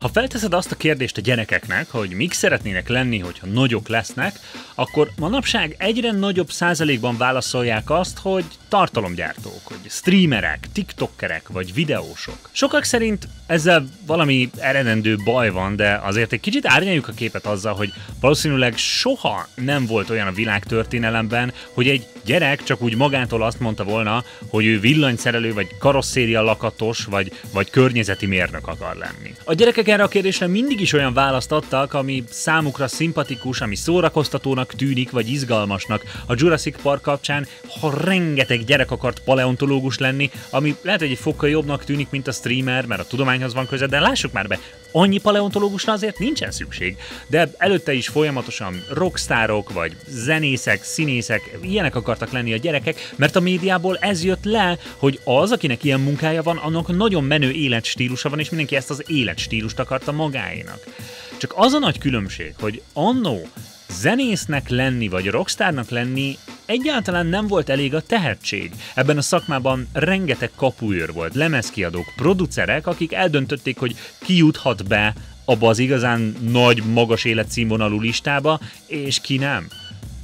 Ha felteszed azt a kérdést a gyerekeknek, hogy mik szeretnének lenni, hogyha nagyok lesznek, akkor manapság egyre nagyobb százalékban válaszolják azt, hogy tartalomgyártók, hogy streamerek, tiktokerek vagy videósok. Sokak szerint ezzel valami eredendő baj van, de azért egy kicsit árnyaljuk a képet azzal, hogy valószínűleg soha nem volt olyan a világtörténelemben, hogy egy gyerek csak úgy magától azt mondta volna, hogy ő villanyszerelő vagy karosszéria lakatos vagy környezeti mérnök akar lenni. A gyerekek erre a kérdésre mindig is olyan választ adtak, ami számukra szimpatikus, ami szórakoztatónak tűnik vagy izgalmasnak. A Jurassic Park kapcsán, ha rengeteg gyerek akart paleontológus lenni, ami lehet, hogy egy fokkal jobbnak tűnik, mint a streamer, mert a tudományhoz van köze, de lássuk már be, annyi paleontológusra azért nincsen szükség. De előtte is folyamatosan rockstárok, vagy zenészek, színészek, ilyenek akartak lenni a gyerekek, mert a médiából ez jött le, hogy az, akinek ilyen munkája van, annak nagyon menő életstílusa van, és mindenki ezt az életstílust akarta magáénak. Csak az a nagy különbség, hogy annó zenésznek lenni, vagy rockstárnak lenni egyáltalán nem volt elég a tehetség. Ebben a szakmában rengeteg kapuőr volt, lemezkiadók, producerek, akik eldöntötték, hogy ki juthat be abba az igazán nagy, magas életszínvonalú listába, és ki nem.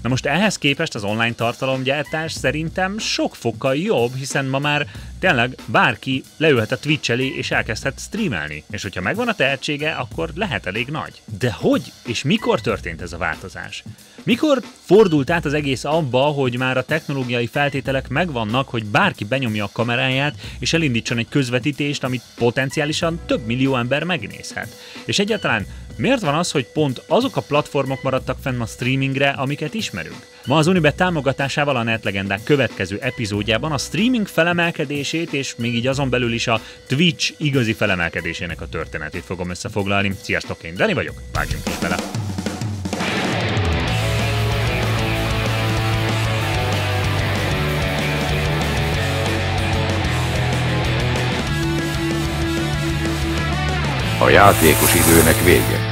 Na most ehhez képest az online tartalomgyártás szerintem sok fokkal jobb, hiszen ma már tényleg bárki leülhet a Twitch elé és elkezdhet streamelni. És hogyha megvan a tehetsége, akkor lehet elég nagy. De hogy és mikor történt ez a változás? Mikor fordult át az egész abba, hogy már a technológiai feltételek megvannak, hogy bárki benyomja a kameráját és elindítson egy közvetítést, amit potenciálisan több millió ember megnézhet? És egyáltalán miért van az, hogy pont azok a platformok maradtak fenn a streamingre, amiket ismerünk? Ma az Unibet támogatásával a Netlegendák következő epizódjában a streaming felemelkedését és még így azon belül is a Twitch igazi felemelkedésének a történetét fogom összefoglalni. Sziasztok, én Dani vagyok, vágjunk is bele! A játékos időnek vége.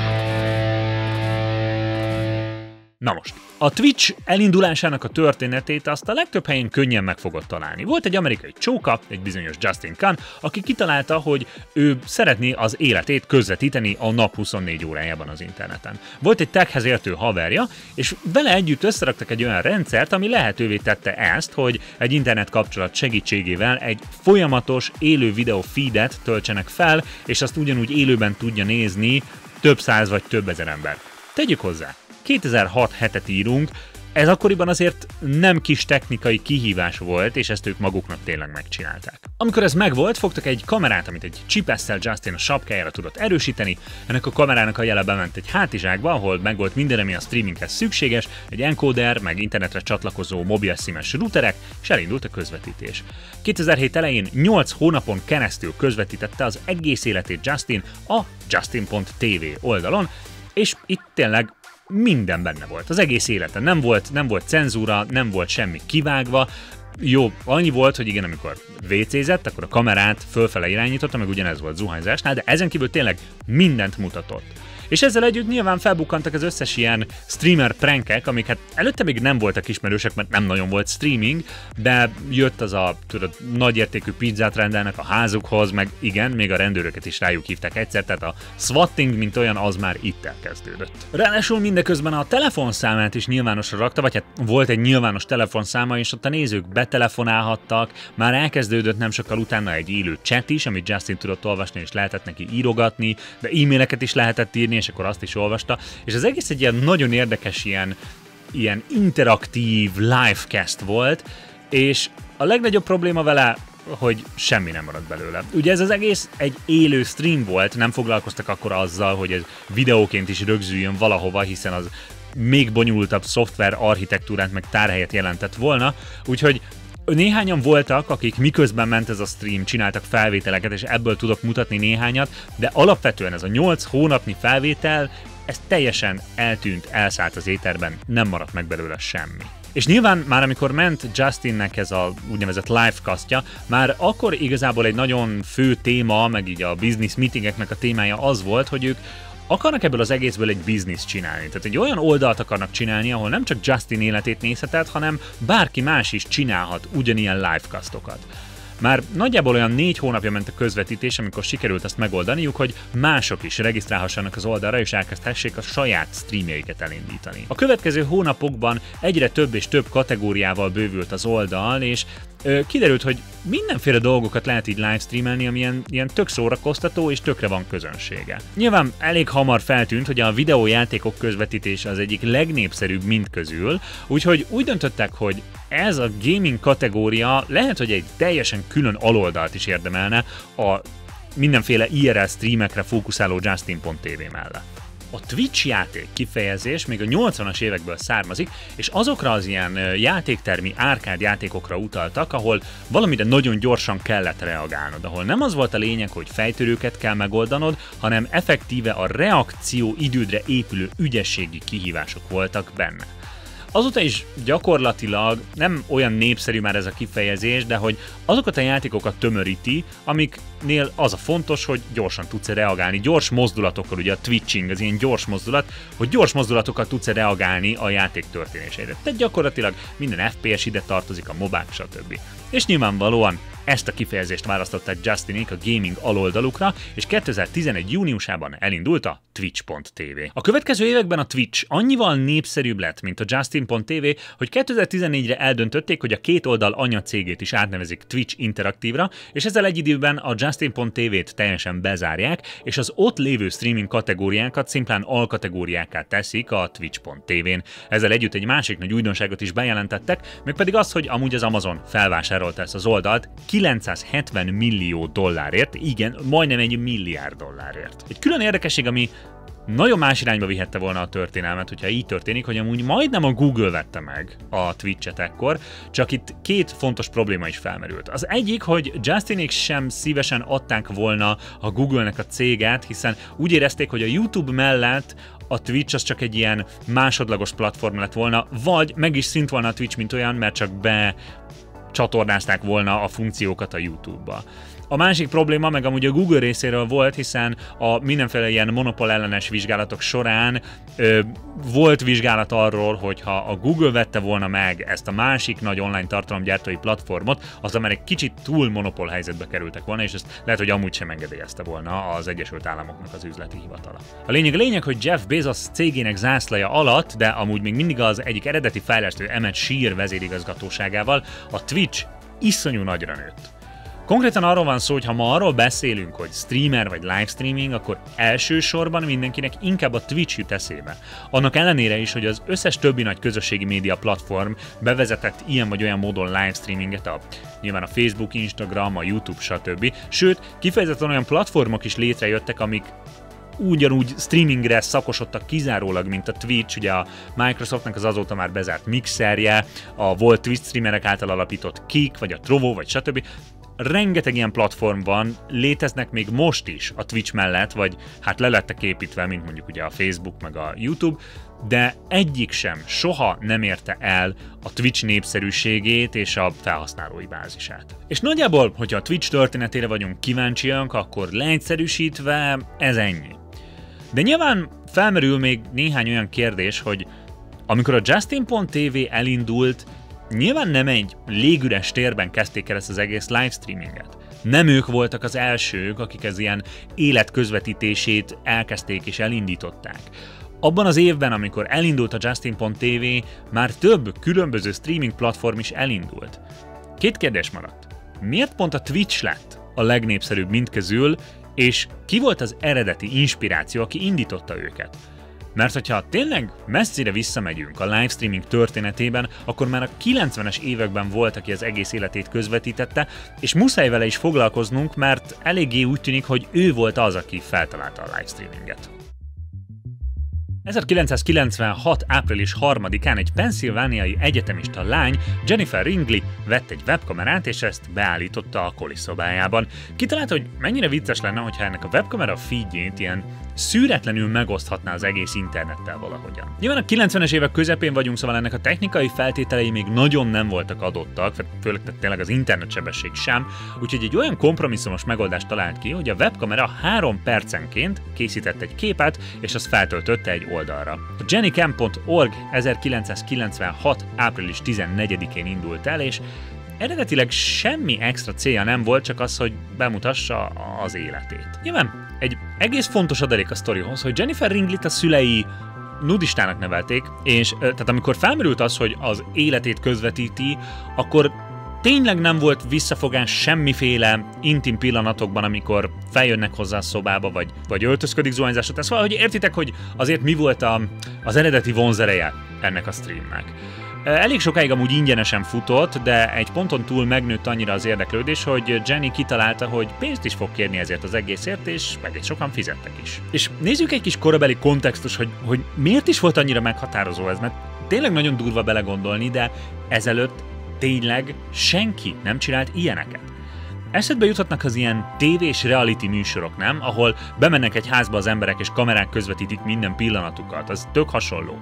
Na most, a Twitch elindulásának a történetét azt a legtöbb helyen könnyen meg fogod találni. Volt egy amerikai csóka, egy bizonyos Justin Kan, aki kitalálta, hogy ő szeretné az életét közvetíteni a nap 24 órájában az interneten. Volt egy techhez értő haverja, és vele együtt összeraktak egy olyan rendszert, ami lehetővé tette ezt, hogy egy internet kapcsolat segítségével egy folyamatos élő videó feedet töltsenek fel, és azt ugyanúgy élőben tudja nézni több száz vagy több ezer ember. Tegyük hozzá, 2006 hetet írunk, ez akkoriban azért nem kis technikai kihívás volt, és ezt ők maguknak tényleg megcsinálták. Amikor ez megvolt, fogtak egy kamerát, amit egy csipesszel Justin a sapkájára tudott erősíteni, ennek a kamerának a jele bement egy hátizsákba, ahol megvolt minden, ami a streaminghez szükséges, egy encoder, meg internetre csatlakozó mobil SIM-es routerek, és elindult a közvetítés. 2007 elején 8 hónapon keresztül közvetítette az egész életét Justin a justin.tv oldalon, és itt tényleg minden benne volt, az egész életen. Nem volt cenzúra, nem volt semmi kivágva. Jó, annyi volt, hogy igen, amikor WC-zett, akkor a kamerát fölfele irányította, meg ugyanez volt zuhanyzásnál, de ezen kívül tényleg mindent mutatott. És ezzel együtt nyilván felbukkantak az összes ilyen streamer prankek, amik hát előtte még nem voltak ismerősek, mert nem nagyon volt streaming, de jött az a nagyértékű pizzát rendelnek a házukhoz, meg igen, még a rendőröket is rájuk hívták egyszer, tehát a swatting, mint olyan, az már itt elkezdődött. Ráadásul mindeközben a telefonszámát is nyilvánosra rakta, vagy hát volt egy nyilvános telefonszáma, és ott a nézők betelefonálhattak, már elkezdődött nem sokkal utána egy élő chat is, amit Justin tudott olvasni, és lehetett neki írogatni, de e-maileket is lehetett írni, és akkor azt is olvasta, és az egész egy ilyen nagyon érdekes, ilyen interaktív livecast volt, és a legnagyobb probléma vele, hogy semmi nem maradt belőle. Ugye ez az egész egy élő stream volt, nem foglalkoztak akkor azzal, hogy ez videóként is rögzüljön valahova, hiszen az még bonyolultabb szoftver architektúrát meg tárhelyet jelentett volna, úgyhogy néhányan voltak, akik miközben ment ez a stream, csináltak felvételeket, és ebből tudok mutatni néhányat, de alapvetően ez a 8 hónapnyi felvétel, ez teljesen eltűnt, elszállt az éterben, nem maradt meg belőle semmi. És nyilván már amikor ment Justinnek ez a úgynevezett livecastja, már akkor igazából egy nagyon fő téma, meg így a business meetingeknek a témája az volt, hogy ők akarnak ebből az egészből egy bizniszt csinálni. Tehát egy olyan oldalt akarnak csinálni, ahol nem csak Justin életét nézheted, hanem bárki más is csinálhat ugyanilyen livecastokat. Már nagyjából olyan 4 hónapja ment a közvetítés, amikor sikerült azt megoldaniuk, hogy mások is regisztrálhassanak az oldalra és elkezdhessék a saját streamjeiket elindítani. A következő hónapokban egyre több és több kategóriával bővült az oldal, és kiderült, hogy mindenféle dolgokat lehet így livestreamelni, ami ilyen tök szórakoztató és tökre van közönsége. Nyilván elég hamar feltűnt, hogy a videójátékok közvetítése az egyik legnépszerűbb mindközül, úgyhogy úgy döntöttek, hogy ez a gaming kategória lehet, hogy egy teljesen külön aloldalt is érdemelne a mindenféle IRL streamekre fókuszáló Justin.tv mellett. A Twitch játék kifejezés még a 80-as évekből származik, és azokra az ilyen játéktermi árkád játékokra utaltak, ahol valamire nagyon gyorsan kellett reagálnod, ahol nem az volt a lényeg, hogy fejtörőket kell megoldanod, hanem effektíve a reakció idődre épülő ügyességi kihívások voltak benne. Azóta is gyakorlatilag nem olyan népszerű már ez a kifejezés, de hogy azokat a játékokat tömöríti, amiknél az a fontos, hogy gyorsan tudsz reagálni, gyors mozdulatokkal, ugye a twitching, az ilyen gyors mozdulat, hogy gyors mozdulatokkal tudsz reagálni a játék történéseire. Tehát gyakorlatilag minden FPS ide tartozik, a mobák, stb. És nyilvánvalóan ezt a kifejezést választották Justinék a gaming aloldalukra, és 2011. júniusában elindult a Twitch.tv. A következő években a Twitch annyival népszerűbb lett, mint a Justin.tv, hogy 2014-re eldöntötték, hogy a két oldal anyacégét is átnevezik Twitch Interaktívra, és ezzel egy időben a Justin.tv-t teljesen bezárják, és az ott lévő streaming kategóriákat szimplán alkategóriákká teszik a Twitch.tv-n. Ezzel együtt egy másik nagy újdonságot is bejelentettek, mégpedig az, hogy amúgy az Amazon felvásárolta ezt az oldalt $970 millió, igen, majdnem $1 milliárd. Egy külön érdekesség, ami nagyon más irányba vihette volna a történelmet, hogyha így történik, hogy amúgy majdnem a Google vette meg a Twitch-et ekkor, csak itt két fontos probléma is felmerült. Az egyik, hogy Justinék sem szívesen adták volna a Google-nek a céget, hiszen úgy érezték, hogy a YouTube mellett a Twitch az csak egy ilyen másodlagos platform lett volna, vagy meg is szűnt volna a Twitch, mint olyan, mert csak csatornázták volna a funkciókat a YouTube-ba. A másik probléma meg amúgy a Google részéről volt, hiszen a mindenféle ilyen monopól ellenes vizsgálatok során volt vizsgálat arról, hogy ha a Google vette volna meg ezt a másik nagy online tartalomgyártói platformot, azzal már egy kicsit túl monopól helyzetbe kerültek volna, és ezt lehet, hogy amúgy sem engedélyezte volna az Egyesült Államoknak az üzleti hivatala. A lényeg, hogy Jeff Bezos cégének zászlaja alatt, de amúgy még mindig az egyik eredeti fejlesztő Emmett Shear vezérigazgatóságával a Twitch iszonyú nagyra nőtt. Konkrétan arról van szó, hogy ha ma arról beszélünk, hogy streamer vagy livestreaming, akkor elsősorban mindenkinek inkább a Twitch jut eszébe. Annak ellenére is, hogy az összes többi nagy közösségi média platform bevezetett ilyen vagy olyan módon livestreaminget, nyilván a Facebook, Instagram, a YouTube, stb. Sőt, kifejezetten olyan platformok is létrejöttek, amik ugyanúgy streamingre szakosodtak kizárólag, mint a Twitch, ugye a Microsoftnak az azóta már bezárt Mixerje, a volt Twitch streamerek által alapított Kick, vagy a Trovo, vagy stb. Rengeteg ilyen platform van, léteznek még most is a Twitch mellett, vagy hát le lettek építve, mint mondjuk ugye a Facebook meg a YouTube, de egyik sem soha nem érte el a Twitch népszerűségét és a felhasználói bázisát. És nagyjából, hogyha a Twitch történetére vagyunk kíváncsiak, akkor leegyszerűsítve ez ennyi. De nyilván felmerül még néhány olyan kérdés, hogy amikor a Justin.tv elindult, nyilván nem egy légüres térben kezdték el ezt az egész livestreaminget. Nem ők voltak az elsők, akik az ilyen életközvetítését elkezdték és elindították. Abban az évben, amikor elindult a Justin.tv, már több különböző streaming platform is elindult. Két kérdés maradt. Miért pont a Twitch lett a legnépszerűbb mindközül, és ki volt az eredeti inspiráció, aki indította őket? Mert hogyha tényleg messzire visszamegyünk a livestreaming történetében, akkor már a 90-es években volt, aki az egész életét közvetítette, és muszáj vele is foglalkoznunk, mert eléggé úgy tűnik, hogy ő volt az, aki feltalálta a livestreaminget. 1996. április 3-án egy pennsylvániai egyetemista lány, Jennifer Ringley vett egy webkamerát, és ezt beállította a koliszobájában. Kitalálta, hogy mennyire vicces lenne, hogyha ennek a webkamera feedjét ilyen szűretlenül megoszthatná az egész internettel valahogyan. Nyilván a 90-es évek közepén vagyunk, szóval ennek a technikai feltételei még nagyon nem voltak adottak, főleg tényleg az internetsebesség sem, úgyhogy egy olyan kompromisszumos megoldást talált ki, hogy a webkamera 3 percenként készített egy képet, és azt feltöltötte egy oldalra. A jennycam.org 1996. április 14-én indult el, és eredetileg semmi extra célja nem volt, csak az, hogy bemutassa az életét. Nyilván egy egész fontos adalék a sztorihoz, hogy Jennifer Ringlit a szülei nudistának nevelték, és tehát amikor felmerült az, hogy az életét közvetíti, akkor tényleg nem volt visszafogás semmiféle intim pillanatokban, amikor feljönnek hozzá a szobába, vagy öltözködik zuhanyzás után. Szóval, hogy értitek, hogy azért mi volt az eredeti vonzereje ennek a streamnek. Elég sokáig amúgy ingyenesen futott, de egy ponton túl megnőtt annyira az érdeklődés, hogy Jenny kitalálta, hogy pénzt is fog kérni ezért az egészért, és egész sokan fizettek is. És nézzük egy kis korabeli kontextus, hogy miért is volt annyira meghatározó ez, mert tényleg nagyon durva belegondolni, de ezelőtt tényleg senki nem csinált ilyeneket. Eszedbe juthatnak az ilyen tévés reality műsorok, nem? Ahol bemennek egy házba az emberek és kamerák közvetítik minden pillanatukat, az tök hasonló.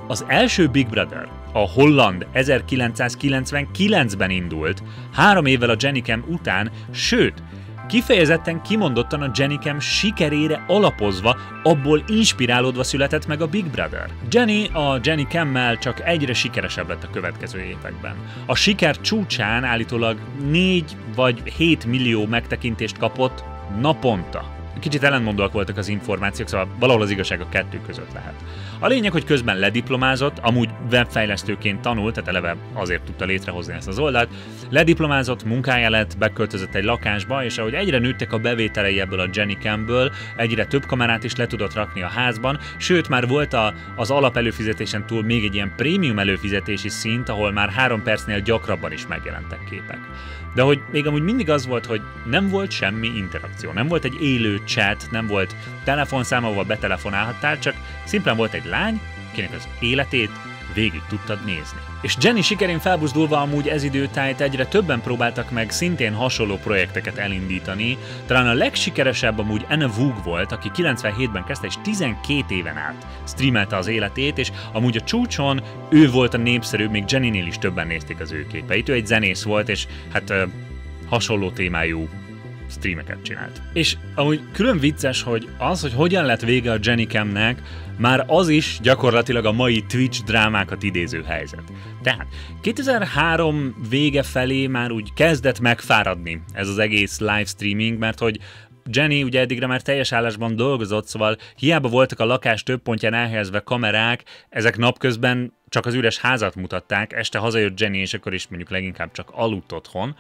Az első Big Brother, a holland 1999-ben indult, 3 évvel a Jennycam után, sőt, kifejezetten kimondottan a Jennycam sikerére alapozva, abból inspirálódva született meg a Big Brother. Jenny a Jennycammel csak egyre sikeresebb lett a következő években. A siker csúcsán állítólag 4 vagy 7 millió megtekintést kapott naponta. Kicsit ellentmondóak voltak az információk, szóval valahol az igazság a kettő között lehet. A lényeg, hogy közben lediplomázott, amúgy webfejlesztőként tanult, tehát eleve azért tudta létrehozni ezt az oldalt, lediplomázott, munkája lett, beköltözött egy lakásba, és ahogy egyre nőttek a bevételei ebből a Jennycamből, egyre több kamerát is le tudott rakni a házban, sőt már volt az alap előfizetésen túl még egy ilyen prémium előfizetési szint, ahol már 3 percnél gyakrabban is megjelentek képek. De hogy még amúgy mindig az volt, hogy nem volt semmi interakció, nem volt egy élő chat, nem volt telefonszám, ahol betelefonálhattál, csak szimplán volt egy lány, akinek az életét végig tudtad nézni. És Jenny sikerén felbuzdulva amúgy ez időtájt egyre többen próbáltak meg szintén hasonló projekteket elindítani. Talán a legsikeresebb amúgy Anna Vug volt, aki 97-ben kezdte és 12 éven át streamelte az életét, és amúgy a csúcson ő volt a népszerűbb, még Jennynél is többen nézték az ő képeit. Ő egy zenész volt, és hát hasonló témájú streameket csinált. És amúgy külön vicces, hogy az, hogy hogyan lett vége a Jennycamnek, már az is gyakorlatilag a mai Twitch drámákat idéző helyzet. Tehát 2003 vége felé már úgy kezdett megfáradni ez az egész livestreaming, mert hogy Jenny ugye eddigre már teljes állásban dolgozott, szóval hiába voltak a lakás több pontján elhelyezve kamerák, ezek napközben csak az üres házat mutatták, este hazajött Jenny, és akkor is mondjuk leginkább csak aludt otthon.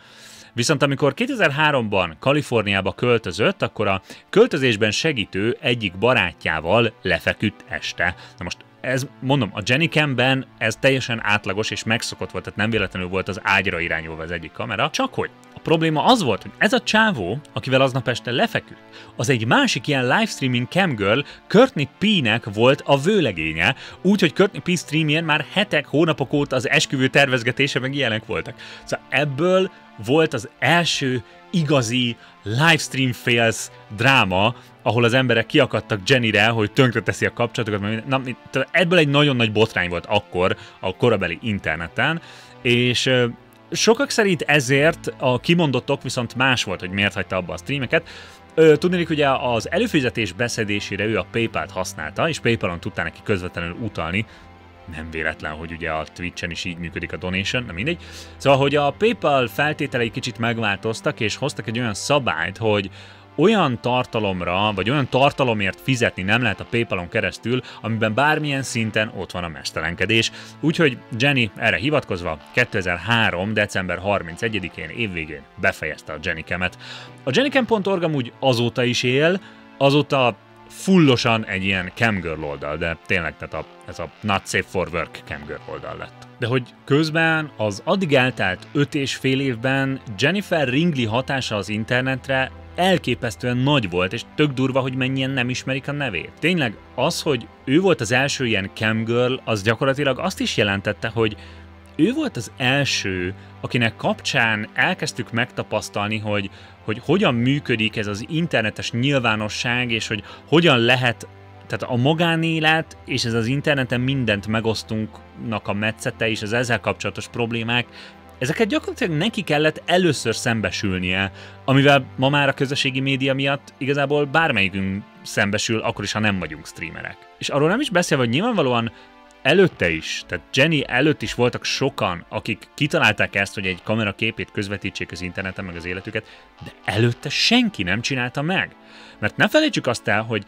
Viszont amikor 2003-ban Kaliforniába költözött, akkor a költözésben segítő egyik barátjával lefeküdt este. Na most ez, mondom, a Jennycamben ez teljesen átlagos és megszokott volt, tehát nem véletlenül volt az ágyra irányulva az egyik kamera, csak hogy a probléma az volt, hogy ez a csávó, akivel aznap este lefeküdt, az egy másik ilyen livestreaming camgirl, Courtney P-nek volt a vőlegénye, úgyhogy Courtney P streamjén már hetek, hónapok óta az esküvő tervezgetése meg ilyenek voltak. Szóval ebből volt az első igazi livestream fails dráma, ahol az emberek kiakadtak Jennyre, hogy tönkreteszi a kapcsolatokat. Na, ebből egy nagyon nagy botrány volt akkor a korabeli interneten, és sokak szerint ezért a kimondott ok viszont más volt, hogy miért hagyta abba a streameket. Tudnék, ugye az előfizetés beszedésére ő a PayPal-t használta, és PayPal-on tudtál neki közvetlenül utalni. Nem véletlen, hogy ugye a Twitch-en is így működik a donation, nem mindegy. Szóval, hogy a PayPal feltételei kicsit megváltoztak, és hoztak egy olyan szabályt, hogy olyan tartalomra, vagy olyan tartalomért fizetni nem lehet a PayPal-on keresztül, amiben bármilyen szinten ott van a meztelenkedés. Úgyhogy Jenny erre hivatkozva 2003. december 31-én évvégén befejezte a Jennycamet. A Jennycam.org amúgy azóta is él, azóta fullosan egy ilyen camgirl oldal, de tényleg tehát ez a Not Safe for Work camgirl oldal lett. De hogy közben az addig eltelt 5,5 évben Jennifer Ringli hatása az internetre elképesztően nagy volt, és tök durva, hogy mennyien nem ismerik a nevét. Tényleg az, hogy ő volt az első ilyen camgirl, az gyakorlatilag azt is jelentette, hogy ő volt az első, akinek kapcsán elkezdtük megtapasztalni, hogy hogyan működik ez az internetes nyilvánosság, és hogy hogyan lehet, tehát a magánélet és ez az interneten mindent megosztunknak a metszete és az ezzel kapcsolatos problémák, ezeket gyakorlatilag neki kellett először szembesülnie, amivel ma már a közösségi média miatt igazából bármelyikünk szembesül, akkor is, ha nem vagyunk streamerek. És arról nem is beszélve, hogy nyilvánvalóan előtte is, tehát Jenny előtt is voltak sokan, akik kitalálták ezt, hogy egy kamera képét közvetítsék az interneten, meg az életüket, de előtte senki nem csinálta meg. Mert ne felejtsük azt el, hogy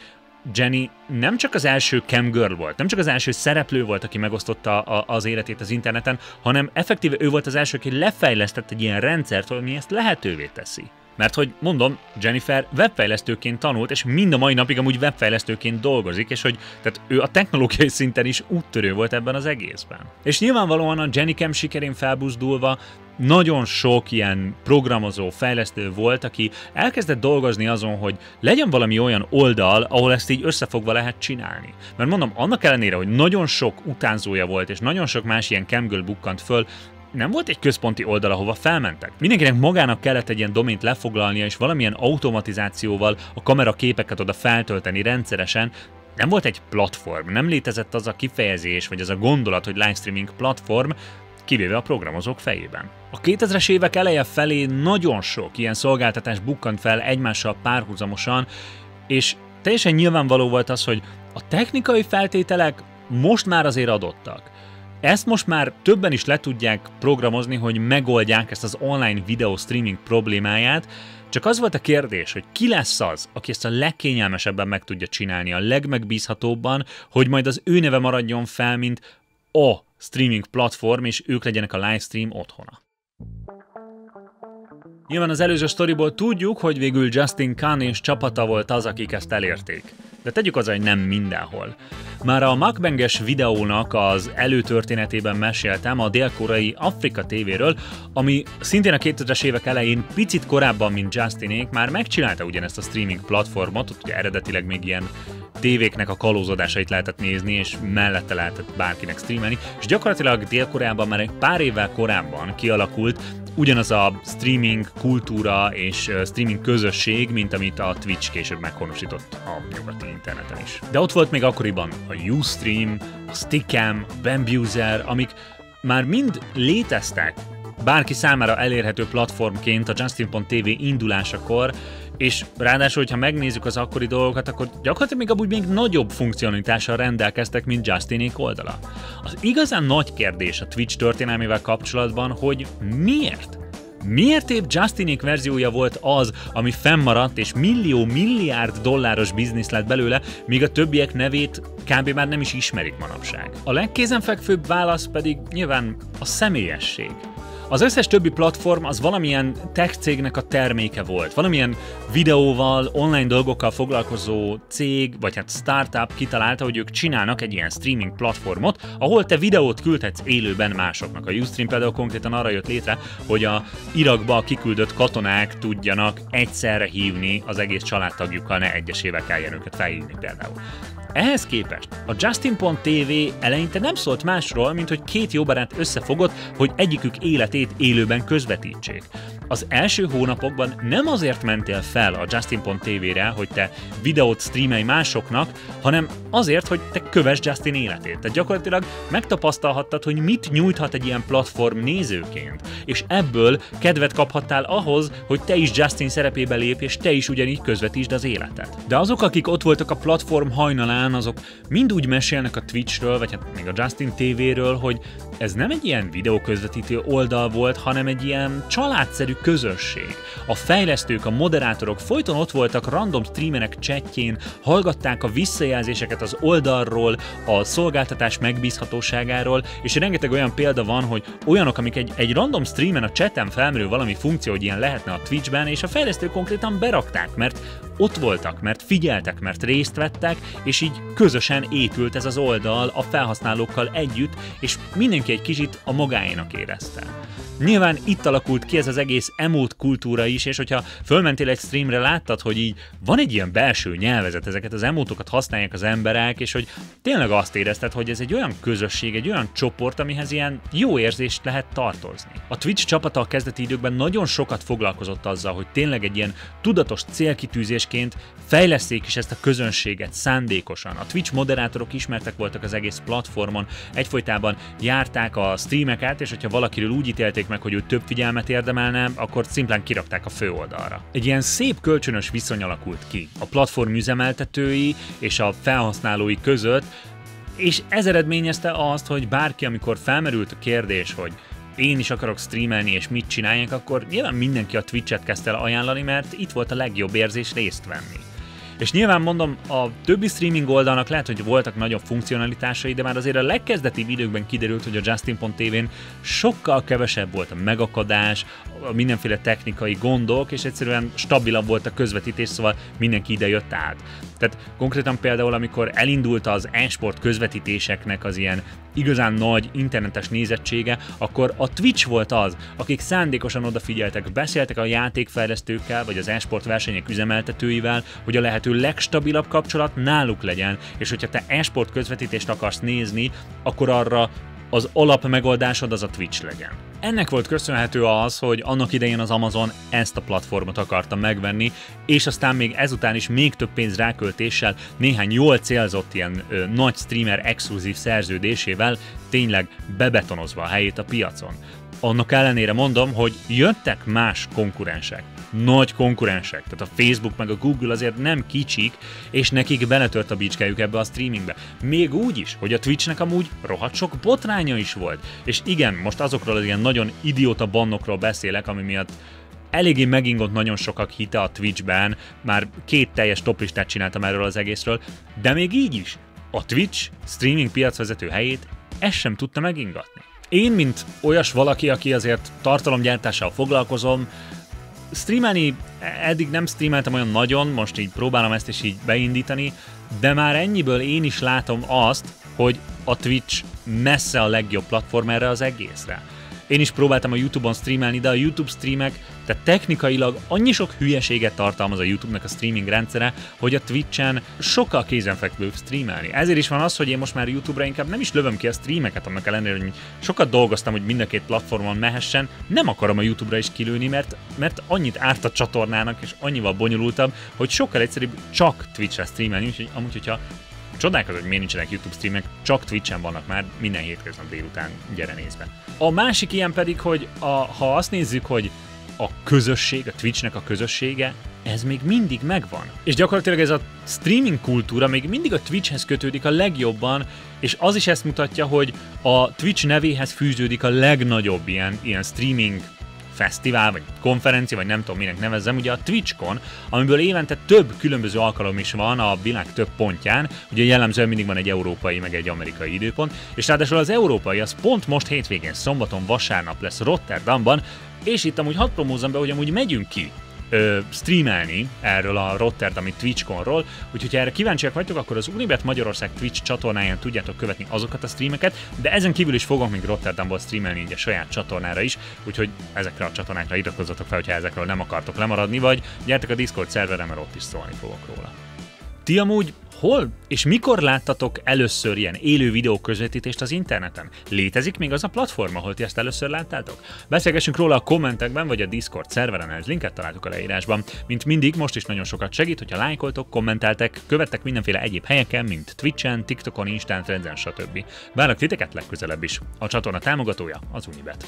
Jenny nem csak az első camgirl volt, nem csak az első szereplő volt, aki megosztotta az életét az interneten, hanem effektíve ő volt az első, aki lefejlesztett egy ilyen rendszert, ami ezt lehetővé teszi. Mert hogy mondom, Jennifer webfejlesztőként tanult, és mind a mai napig amúgy webfejlesztőként dolgozik, és hogy tehát ő a technológiai szinten is úttörő volt ebben az egészben. És nyilvánvalóan a Jennycam sikerén felbuzdulva nagyon sok ilyen programozó, fejlesztő volt, aki elkezdett dolgozni azon, hogy legyen valami olyan oldal, ahol ezt így összefogva lehet csinálni. Mert mondom, annak ellenére, hogy nagyon sok utánzója volt, és nagyon sok más ilyen camgirl bukkant föl, nem volt egy központi oldal, ahova felmentek. Mindenkinek magának kellett egy ilyen domént lefoglalnia, és valamilyen automatizációval a kamera képeket oda feltölteni rendszeresen. Nem volt egy platform, nem létezett az a kifejezés, vagy az a gondolat, hogy livestreaming platform, kivéve a programozók fejében. A 2000-es évek eleje felé nagyon sok ilyen szolgáltatás bukkant fel egymással párhuzamosan, és teljesen nyilvánvaló volt az, hogy a technikai feltételek most már azért adottak. Ezt most már többen is le tudják programozni, hogy megoldják ezt az online videó streaming problémáját, csak az volt a kérdés, hogy ki lesz az, aki ezt a legkényelmesebben meg tudja csinálni, a legmegbízhatóbban, hogy majd az ő neve maradjon fel, mint a streaming platform, és ők legyenek a livestream otthona. Nyilván az előző sztoriból tudjuk, hogy végül Justin Kan és csapata volt az, akik ezt elérték. De tegyük hozzá, hogy nem mindenhol. Már a mukbanges videónak az előtörténetében meséltem a dél-koreai Afrika TV-ről, ami szintén a 2000-es évek elején picit korábban, mint Justinék, már megcsinálta ugyanezt a streaming platformot, ott ugye eredetileg még ilyen tévéknek a kalózodásait lehetett nézni, és mellette lehetett bárkinek streamelni, és gyakorlatilag Dél-Koreában már egy pár évvel korábban kialakult ugyanaz a streaming kultúra és streaming közösség, mint amit a Twitch később meghonosított a nyugati interneten is. De ott volt még akkoriban a Ustream, a Stickam, a Bambuser, amik már mind léteztek bárki számára elérhető platformként a Justin.tv indulásakor, és ráadásul, hogyha megnézzük az akkori dolgokat, akkor gyakorlatilag még nagyobb funkcionalitással rendelkeztek, mint Justinék oldala. Az igazán nagy kérdés a Twitch történelmével kapcsolatban, hogy miért? Miért épp Justinék verziója volt az, ami fennmaradt és milliárd dolláros biznisz lett belőle, míg a többiek nevét kb. Már nem is ismerik manapság? A legkézenfekvőbb válasz pedig nyilván a személyesség. Az összes többi platform az valamilyen tech cégnek a terméke volt. Valamilyen videóval, online dolgokkal foglalkozó cég, vagy hát startup kitalálta, hogy ők csinálnak egy ilyen streaming platformot, ahol te videót küldhetsz élőben másoknak. A Ustream például konkrétan arra jött létre, hogy a Irakba kiküldött katonák tudjanak egyszerre hívni az egész családtagjukkal, ne egyesével kelljen őket felhívni például. Ehhez képest a Justin.tv eleinte nem szólt másról, mint hogy két jó barát összefogott, hogy egyikük életét élőben közvetítsék. Az első hónapokban nem azért mentél fel a Justin.tv-re, hogy te videót streamelj másoknak, hanem azért, hogy te kövesd Justin életét. Tehát gyakorlatilag megtapasztalhattad, hogy mit nyújthat egy ilyen platform nézőként, és ebből kedvet kaphattál ahhoz, hogy te is Justin szerepébe lépj, és te is ugyanígy közvetítsd az életet. De azok, akik ott voltak a platform hajnalán, azok mind úgy mesélnek a Twitchről, vagy hát még a Justin TV-ről, hogy ez nem egy ilyen videóközvetítő oldal volt, hanem egy ilyen családszerű közösség. A fejlesztők, a moderátorok folyton ott voltak random streamerek chatjén, hallgatták a visszajelzéseket az oldalról, a szolgáltatás megbízhatóságáról, és rengeteg olyan példa van, hogy olyanok, amik egy random streamen a chaten felmerül valami funkció, hogy ilyen lehetne a Twitchben, és a fejlesztők konkrétan berakták, mert ott voltak, mert figyeltek, mert részt vettek, és így közösen épült ez az oldal a felhasználókkal együtt, és mindenki egy kicsit a magáénak érezte. Nyilván itt alakult ki ez az egész emote kultúra is, és hogyha fölmentél egy streamre, láttad, hogy így van egy ilyen belső nyelvezet, ezeket az emotokat használják az emberek, és hogy tényleg azt érezted, hogy ez egy olyan közösség, egy olyan csoport, amihez ilyen jó érzést lehet tartozni. A Twitch csapata a kezdeti időkben nagyon sokat foglalkozott azzal, hogy tényleg egy ilyen tudatos célkitűzésként fejleszték is ezt a közönséget szándékosan. A Twitch moderátorok ismertek voltak az egész platformon, egyfolytában járták a streameket, és hogyha valakiről úgy ítélték meg, hogy ő több figyelmet érdemelne, akkor szimplán kirakták a főoldalra. Egy ilyen szép kölcsönös viszony alakult ki a platform üzemeltetői és a felhasználói között, És ez eredményezte azt, hogy bárki, amikor felmerült a kérdés, hogy én is akarok streamelni és mit csináljak, akkor nyilván mindenki a Twitch-et kezdte el ajánlani, mert itt volt a legjobb érzés részt venni. És nyilván mondom, a többi streaming oldalnak lehet, hogy voltak nagyobb funkcionalitásai, de már azért a legkezdetibb időkben kiderült, hogy a Justin.tv-n sokkal kevesebb volt a megakadás, mindenféle technikai gondok, és egyszerűen stabilabb volt a közvetítés, szóval mindenki ide jött át. Tehát konkrétan például, amikor elindult az e-sport közvetítéseknek az ilyen igazán nagy internetes nézettsége, akkor a Twitch volt az, akik szándékosan odafigyeltek, beszéltek a játékfejlesztőkkel, vagy az e-sport versenyek üzemeltetőivel, hogy a lehető legstabilabb kapcsolat náluk legyen, és hogyha te e-sport közvetítést akarsz nézni, akkor arra az alapmegoldásod az a Twitch legyen. Ennek volt köszönhető az, hogy annak idején az Amazon ezt a platformot akarta megvenni, és aztán még ezután is még több pénz ráköltéssel, néhány jól célzott ilyen nagy streamer exkluzív szerződésével tényleg bebetonozva a helyét a piacon. Annak ellenére mondom, hogy jöttek más konkurensek, nagy konkurensek, tehát a Facebook meg a Google azért nem kicsik, és nekik beletört a bicskájuk ebbe a streamingbe. Még úgy is, hogy a Twitchnek amúgy rohadt sok botránya is volt. És igen, most azokról az ilyen nagyon idióta bannokról beszélek, ami miatt eléggé megingott nagyon sokak hite a Twitchben, már 2 teljes toplistát csináltam erről az egészről, de még így is a Twitch streaming piacvezető helyét ezt sem tudta megingatni. Én, mint olyas valaki, aki azért tartalomgyártással foglalkozom, streamelni eddig nem streameltem olyan nagyon, most így próbálom ezt is így beindítani, de már ennyiből én is látom azt, hogy a Twitch messze a legjobb platform erre az egészre. Én is próbáltam a YouTube-on streamelni, de a YouTube streamek, tehát technikailag annyi sok hülyeséget tartalmaz a YouTube-nak a streaming rendszere, hogy a Twitch-en sokkal kézenfekvőbb streamelni. Ezért is van az, hogy én most már YouTube-ra inkább nem is lövöm ki a streameket, annak ellenére, hogy sokat dolgoztam, hogy mind a két platformon mehessen, nem akarom a YouTube-ra is kilőni, mert annyit árt a csatornának, és annyival bonyolultabb, hogy sokkal egyszerűbb csak Twitch-re streamelni, úgyhogy amúgy, hogyha csodálkozom, hogy miért nincsenek YouTube streamek, csak Twitch-en vannak már, minden hétköznap délután, gyere nézd be. A másik ilyen pedig, hogy ha azt nézzük, hogy a közösség, a Twitchnek a közössége, ez még mindig megvan. És gyakorlatilag ez a streaming kultúra még mindig a Twitchhez kötődik a legjobban, és az is ezt mutatja, hogy a Twitch nevéhez fűződik a legnagyobb ilyen streaming fesztivál, vagy konferencia, vagy nem tudom minek nevezzem, ugye a TwitchCon, amiből évente több különböző alkalom is van a világ több pontján, ugye jellemzően mindig van egy európai, meg egy amerikai időpont, és ráadásul az európai az pont most hétvégén, szombaton, vasárnap lesz Rotterdamban, és itt amúgy hadd promózzam be, hogy amúgy megyünk ki streamelni erről a Rotterdami TwitchConról, úgyhogy ha erre kíváncsiak vagytok, akkor az Unibet Magyarország Twitch csatornáján tudjátok követni azokat a streameket, de ezen kívül is fogok még Rotterdamból streamelni így a saját csatornára is, úgyhogy ezekre a csatornákra iratkozzatok fel, hogyha ezekről nem akartok lemaradni, vagy gyertek a Discord szerverre, mert ott is szólni fogok róla. Ti amúgy hol és mikor láttatok először ilyen élő videó közvetítést az interneten? Létezik még az a platform, ahol ti ezt először láttátok? Beszélgessünk róla a kommentekben, vagy a Discord szerveren, ez linket találtuk a leírásban. Mint mindig, most is nagyon sokat segít, hogyha lájkoltok, kommenteltek, követtek mindenféle egyéb helyeken, mint Twitchen, TikTokon, Instán, Threads-en, stb. Várlak titeket legközelebb is. A csatorna támogatója az Unibet.